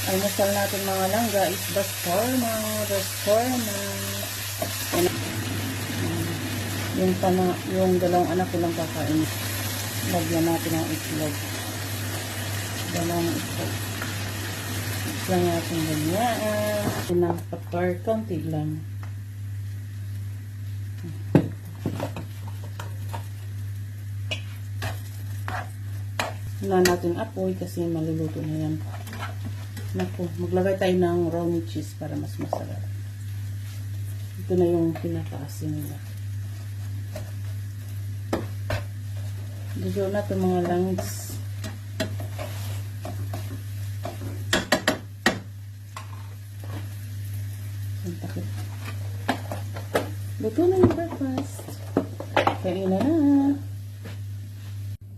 Almusal natin mga langga is bastorma. Yung dalawang anak ko lang kakain. Lagyan natin ang itlog. Dalawang itlog. Lang natin ganyan. Ng pepper, konti lang. Wala natin apoy kasi maluluto na yan. Naku, maglagay tayo ng romy cheese para mas masarap. Ito na yung pinakaasin nila. Dito na ito mga langis. Luto na yung breakfast. Kainan na.